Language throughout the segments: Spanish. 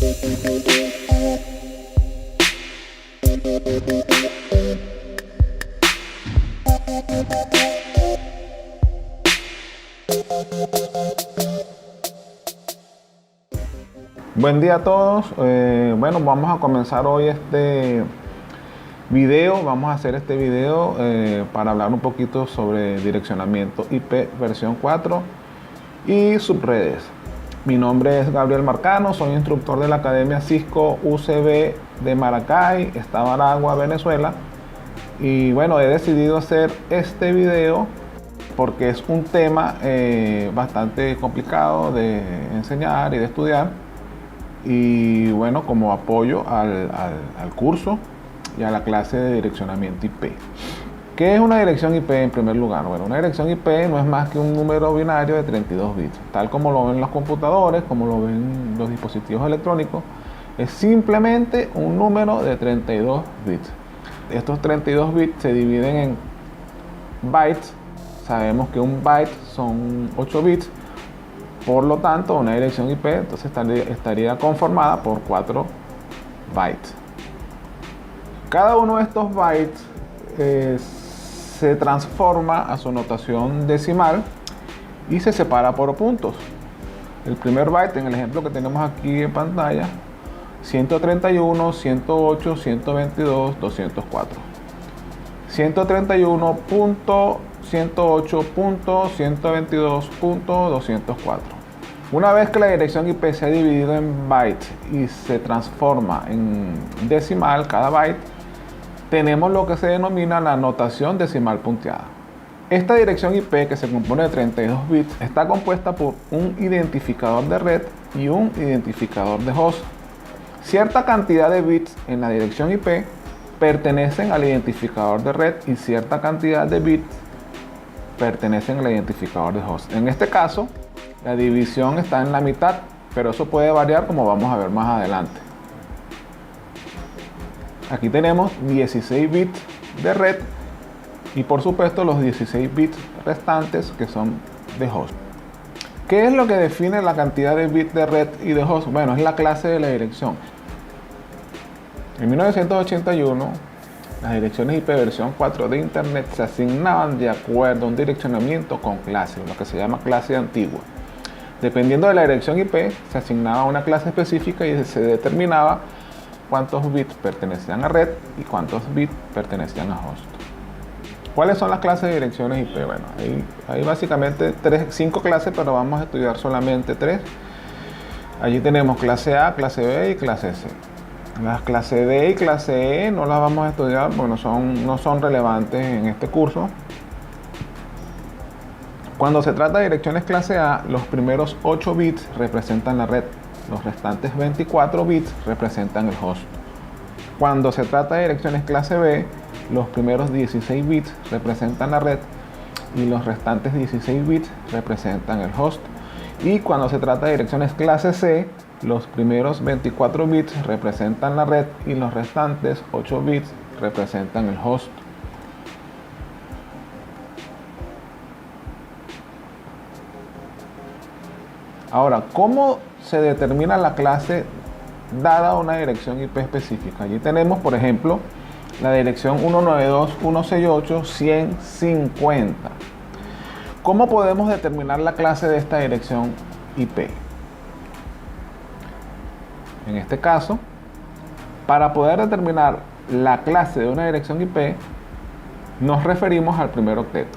Buen día a todos. Bueno, vamos a comenzar hoy este video. Vamos a hacer este video para hablar un poquito sobre direccionamiento IP versión 4 y subredes. Mi nombre es Gabriel Marcano, soy instructor de la Academia Cisco UCB de Maracay, Estado Aragua, Venezuela. Y bueno, he decidido hacer este video porque es un tema bastante complicado de enseñar y de estudiar. Y bueno, como apoyo al curso y a la clase de direccionamiento IP. ¿Qué es una dirección IP en primer lugar? Bueno, una dirección IP no es más que un número binario de 32 bits, tal como lo ven los computadores, como lo ven los dispositivos electrónicos. Es simplemente un número de 32 bits. Estos 32 bits se dividen en bytes. Sabemos que un byte son 8 bits. Por lo tanto, una dirección IP entonces estaría conformada por 4 bytes. Cada uno de estos bytes se transforma a su notación decimal y se separa por puntos. El primer byte, en el ejemplo que tenemos aquí en pantalla, 131, 108, 122, 204. 131.108.122.204. Una vez que la dirección IP se ha dividido en bytes y se transforma en decimal cada byte, tenemos lo que se denomina la notación decimal punteada. Esta dirección IP, que se compone de 32 bits, está compuesta por un identificador de red y un identificador de host. Cierta cantidad de bits en la dirección IP pertenecen al identificador de red y cierta cantidad de bits pertenecen al identificador de host. En este caso, la división está en la mitad, pero eso puede variar, como vamos a ver más adelante. Aquí tenemos 16 bits de red y por supuesto los 16 bits restantes que son de host. ¿Qué es lo que define la cantidad de bits de red y de host? Bueno, es la clase de la dirección. En 1981, las direcciones IP versión 4 de Internet se asignaban de acuerdo a un direccionamiento con clase, lo que se llama clase antigua. Dependiendo de la dirección IP, se asignaba una clase específica y se determinaba cuántos bits pertenecían a red y cuántos bits pertenecían a host. ¿Cuáles son las clases de direcciones IP? Bueno, hay básicamente 5 clases, pero vamos a estudiar solamente 3. Allí tenemos clase A, clase B y clase C. Las clases D y clase E no las vamos a estudiar porque no son relevantes en este curso. Cuando se trata de direcciones clase A, los primeros 8 bits representan la red. Los restantes 24 bits representan el host. Cuando se trata de direcciones clase B, los primeros 16 bits representan la red y los restantes 16 bits representan el host. Y cuando se trata de direcciones clase C, los primeros 24 bits representan la red y los restantes 8 bits representan el host. Ahora, ¿cómo se determina la clase dada una dirección IP específica? Allí tenemos, por ejemplo, la dirección 192.168.150. ¿Cómo podemos determinar la clase de esta dirección IP? En este caso, para poder determinar la clase de una dirección IP, nos referimos al primer octeto.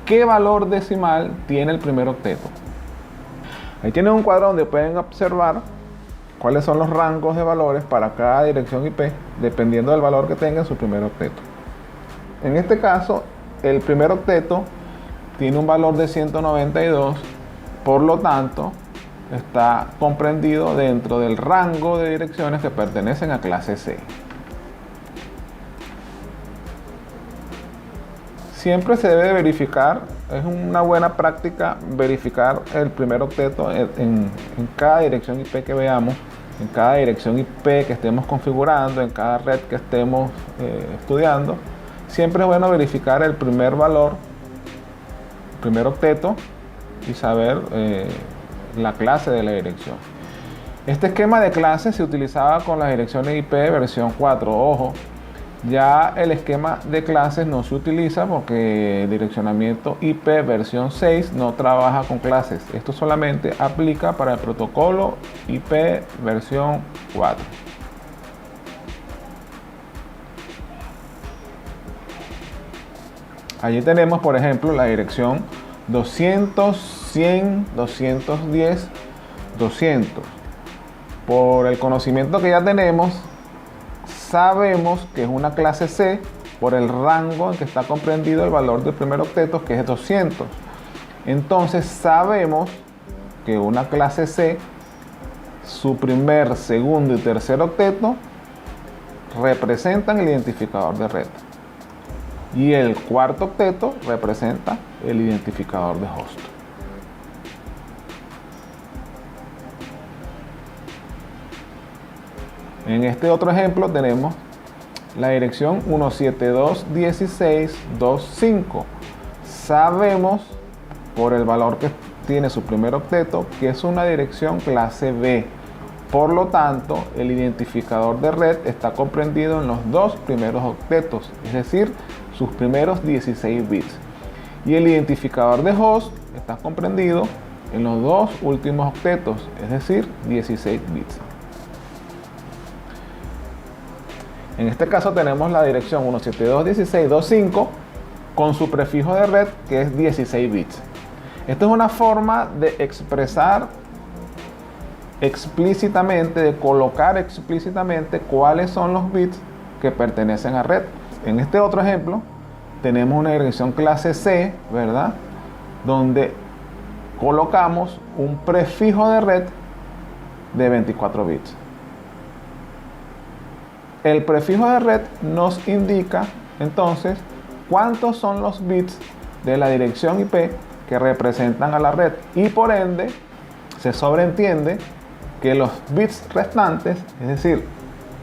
¿Qué valor decimal tiene el primer octeto? Ahí tienen un cuadro donde pueden observar cuáles son los rangos de valores para cada dirección IP, dependiendo del valor que tenga en su primer octeto. En este caso, el primer octeto tiene un valor de 192, por lo tanto, está comprendido dentro del rango de direcciones que pertenecen a clase C. Siempre se debe verificar, es una buena práctica verificar el primer octeto en cada dirección IP que veamos, en cada dirección IP que estemos configurando, en cada red que estemos estudiando. Siempre es bueno verificar el primer valor, el primer octeto, y saber la clase de la dirección. Este esquema de clases se utilizaba con las direcciones IP versión 4. Ojo, ya el esquema de clases no se utiliza porque el direccionamiento IP versión 6 no trabaja con clases. Esto solamente aplica para el protocolo IP versión 4. Allí tenemos, por ejemplo, la dirección 200, 100, 210, 200. Por el conocimiento que ya tenemos, sabemos que es una clase C por el rango en que está comprendido el valor del primer octeto, que es 200. Entonces sabemos que una clase C, su primer, segundo y tercer octeto representan el identificador de red. Y el cuarto octeto representa el identificador de host. En este otro ejemplo tenemos la dirección 172.16.2.5. Sabemos por el valor que tiene su primer octeto que es una dirección clase B. Por lo tanto, el identificador de red está comprendido en los dos primeros octetos, es decir, sus primeros 16 bits. Y el identificador de host está comprendido en los dos últimos octetos, es decir, 16 bits. En este caso tenemos la dirección 172.16.2.5 con su prefijo de red que es 16 bits. Esta es una forma de expresar explícitamente, de colocar explícitamente cuáles son los bits que pertenecen a red. En este otro ejemplo tenemos una dirección clase C, ¿verdad? Donde colocamos un prefijo de red de 24 bits. El prefijo de red nos indica entonces cuántos son los bits de la dirección IP que representan a la red y por ende se sobreentiende que los bits restantes, es decir,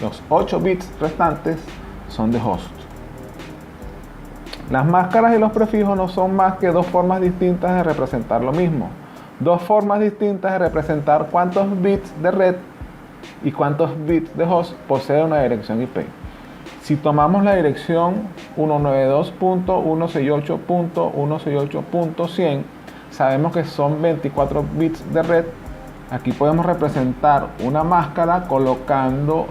los 8 bits restantes son de host. Las máscaras y los prefijos no son más que dos formas distintas de representar lo mismo. Dos formas distintas de representar cuántos bits de red y cuántos bits de host posee una dirección IP. Si tomamos la dirección 192.168.168.100, sabemos que son 24 bits de red. Aquí podemos representar una máscara colocando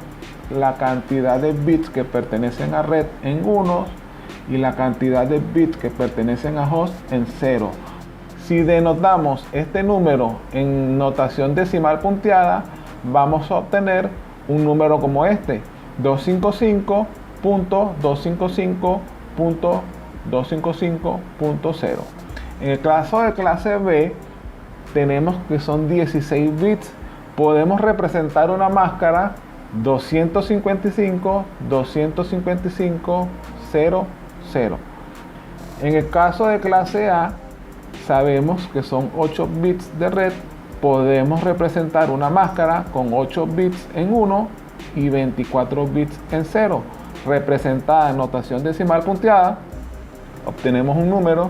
la cantidad de bits que pertenecen a red en 1 y la cantidad de bits que pertenecen a host en 0. Si denotamos este número en notación decimal punteada, vamos a obtener un número como este, 255.255.255.0. En el caso de clase B, tenemos que son 16 bits. Podemos representar una máscara 255.255.0.0. En el caso de clase A, sabemos que son 8 bits de red. Podemos representar una máscara con 8 bits en 1 y 24 bits en 0. Representada en notación decimal punteada, obtenemos un número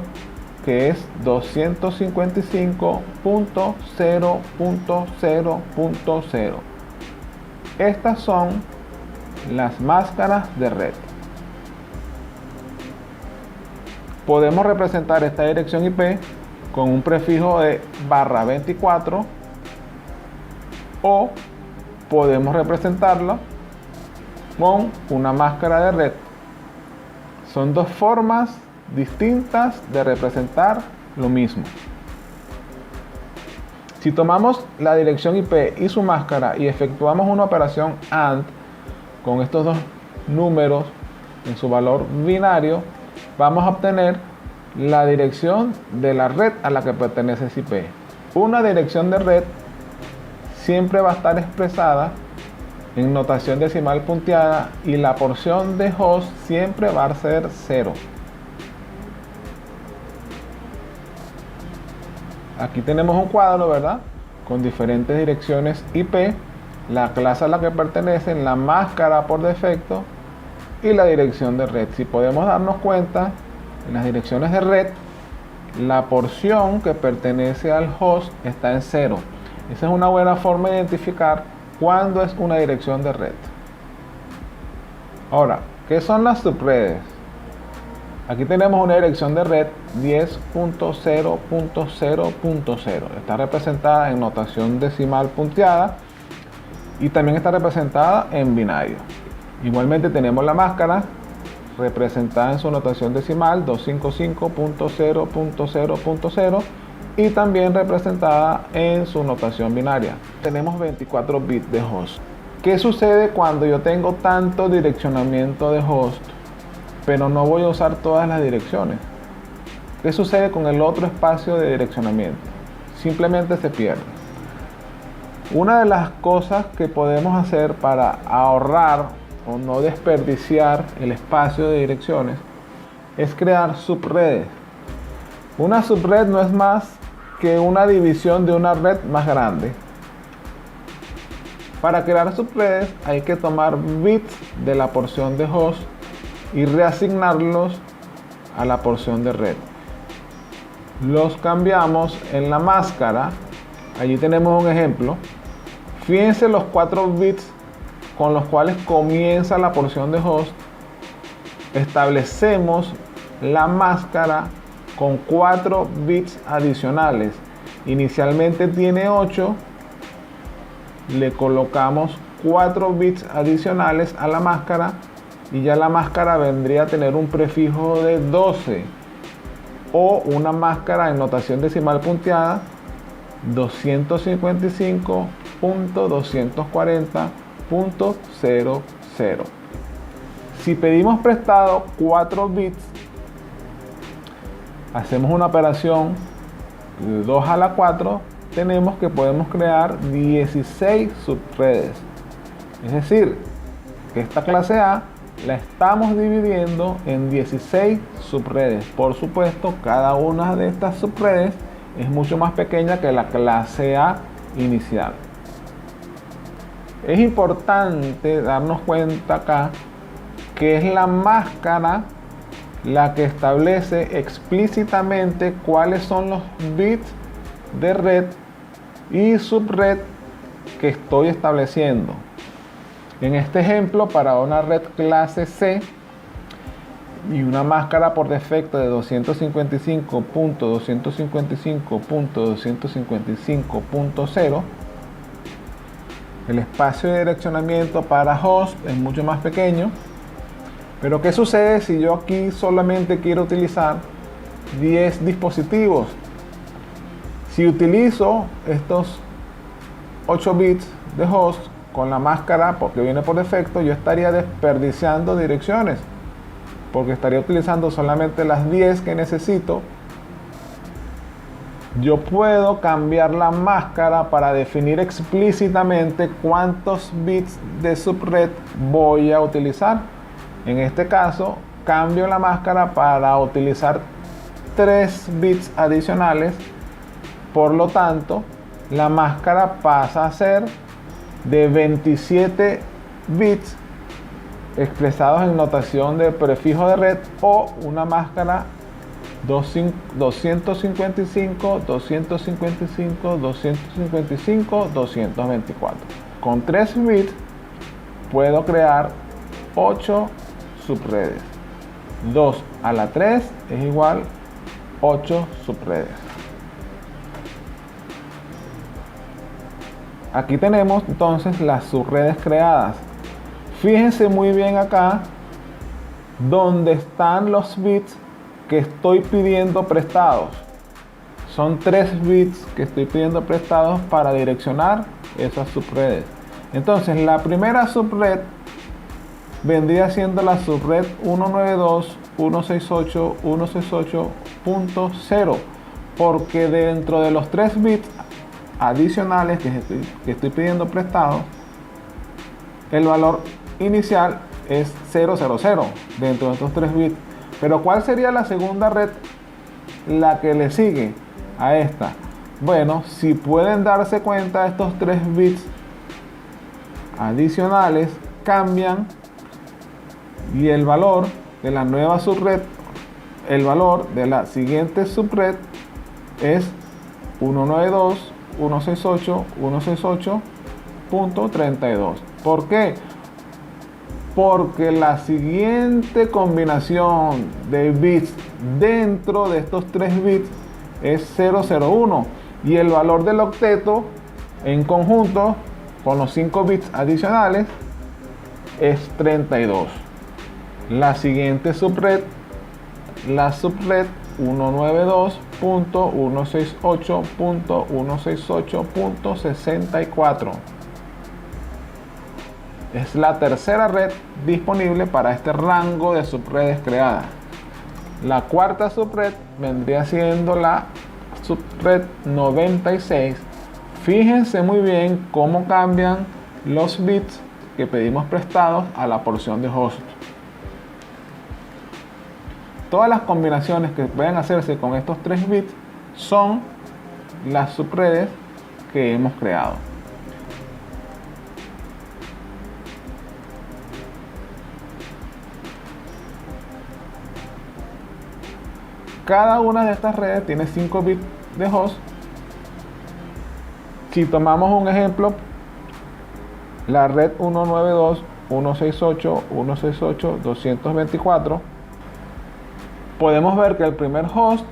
que es 255.0.0.0. Estas son las máscaras de red. Podemos representar esta dirección IP con un prefijo de /24 o podemos representarla con una máscara de red. Son dos formas distintas de representar lo mismo. Si tomamos la dirección IP y su máscara y efectuamos una operación AND con estos dos números en su valor binario, vamos a obtener la dirección de la red a la que pertenece ese IP. Una dirección de red siempre va a estar expresada en notación decimal punteada y la porción de host siempre va a ser 0. Aquí tenemos un cuadro, ¿verdad? Con diferentes direcciones IP, la clase a la que pertenecen, la máscara por defecto y la dirección de red. Si podemos darnos cuenta, en las direcciones de red, la porción que pertenece al host está en 0. Esa es una buena forma de identificar cuándo es una dirección de red. Ahora, ¿qué son las subredes? Aquí tenemos una dirección de red 10.0.0.0. Está representada en notación decimal punteada y también está representada en binario. Igualmente tenemos la máscara representada en su notación decimal 255.0.0.0 y también representada en su notación binaria. Tenemos 24 bits de host. ¿Qué sucede cuando yo tengo tanto direccionamiento de host, pero no voy a usar todas las direcciones? ¿Qué sucede con el otro espacio de direccionamiento? Simplemente se pierde. Una de las cosas que podemos hacer para ahorrar o no desperdiciar el espacio de direcciones es crear subredes. Una subred no es más que una división de una red más grande. Para crear subredes hay que tomar bits de la porción de host y reasignarlos a la porción de red. Los cambiamos en la máscara. Allí tenemos un ejemplo. Fíjense los 4 bits con los cuales comienza la porción de host. Establecemos la máscara con 4 bits adicionales. Inicialmente tiene 8. Le colocamos 4 bits adicionales a la máscara y ya la máscara vendría a tener un prefijo de 12 o una máscara en notación decimal punteada 255.240.00. Si pedimos prestado 4 bits, hacemos una operación de 2 a la 4, tenemos que podemos crear 16 subredes. Es decir, que esta clase A la estamos dividiendo en 16 subredes. Por supuesto, cada una de estas subredes es mucho más pequeña que la clase A inicial. Es importante darnos cuenta acá que es la máscara la que establece explícitamente cuáles son los bits de red y subred que estoy estableciendo. En este ejemplo, para una red clase C y una máscara por defecto de 255.255.255.0, el espacio de direccionamiento para host es mucho más pequeño. Pero ¿qué sucede si yo aquí solamente quiero utilizar 10 dispositivos? Si utilizo estos 8 bits de host con la máscara porque viene por defecto, yo estaría desperdiciando direcciones porque estaría utilizando solamente las 10 que necesito. Yo puedo cambiar la máscara para definir explícitamente cuántos bits de subred voy a utilizar. En este caso, cambio la máscara para utilizar 3 bits adicionales. Por lo tanto, la máscara pasa a ser de 27 bits expresados en notación de prefijo de red o una máscara 255, 255, 255, 224. Con 3 bits puedo crear 8 subredes. 2 a la 3 es igual 8 subredes. Aquí tenemos entonces las subredes creadas. Fíjense muy bien acá donde están los bits que estoy pidiendo prestados. Son 3 bits que estoy pidiendo prestados para direccionar esas subredes. Entonces la primera subred vendría siendo la subred 192.168.168.0, porque dentro de los 3 bits adicionales que estoy pidiendo prestado, el valor inicial es 000 dentro de estos 3 bits. Pero ¿cuál sería la segunda red, la que le sigue a esta? Bueno, si pueden darse cuenta, estos 3 bits adicionales cambian y el valor de la nueva subred, el valor de la siguiente subred es 168.168.32. ¿Por qué? Porque la siguiente combinación de bits dentro de estos 3 bits es 001 y el valor del octeto en conjunto con los 5 bits adicionales es 32. La siguiente subred, la subred 192.168.168.64. Es la tercera red disponible para este rango de subredes creadas. La cuarta subred vendría siendo la subred 96. Fíjense muy bien cómo cambian los bits que pedimos prestados a la porción de host. Todas las combinaciones que pueden hacerse con estos 3 bits son las subredes que hemos creado. Cada una de estas redes tiene 5 bits de host. Si tomamos un ejemplo, la red 192.168.168.224, podemos ver que el primer host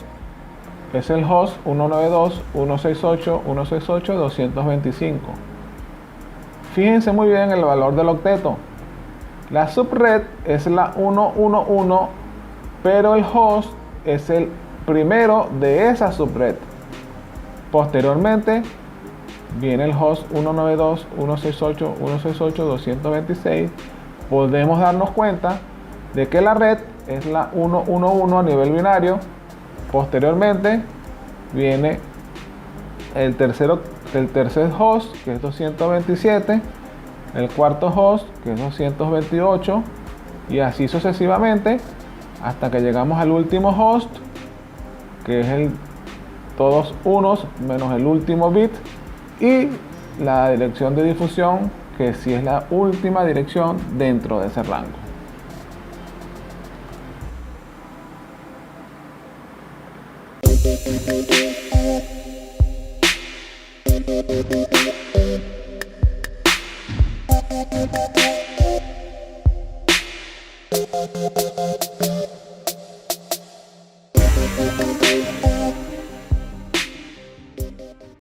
es el host 192.168.168.225. Fíjense muy bien el valor del octeto. La subred es la 111, pero el host es el primero de esa subred. Posteriormente viene el host 192.168.168.226. Podemos darnos cuenta de que la red es la 111 a nivel binario. Posteriormente viene el tercer host, que es 227, el cuarto host, que es 228, y así sucesivamente hasta que llegamos al último host, que es todos unos menos el último bit, y la dirección de difusión, que sí es la última dirección dentro de ese rango.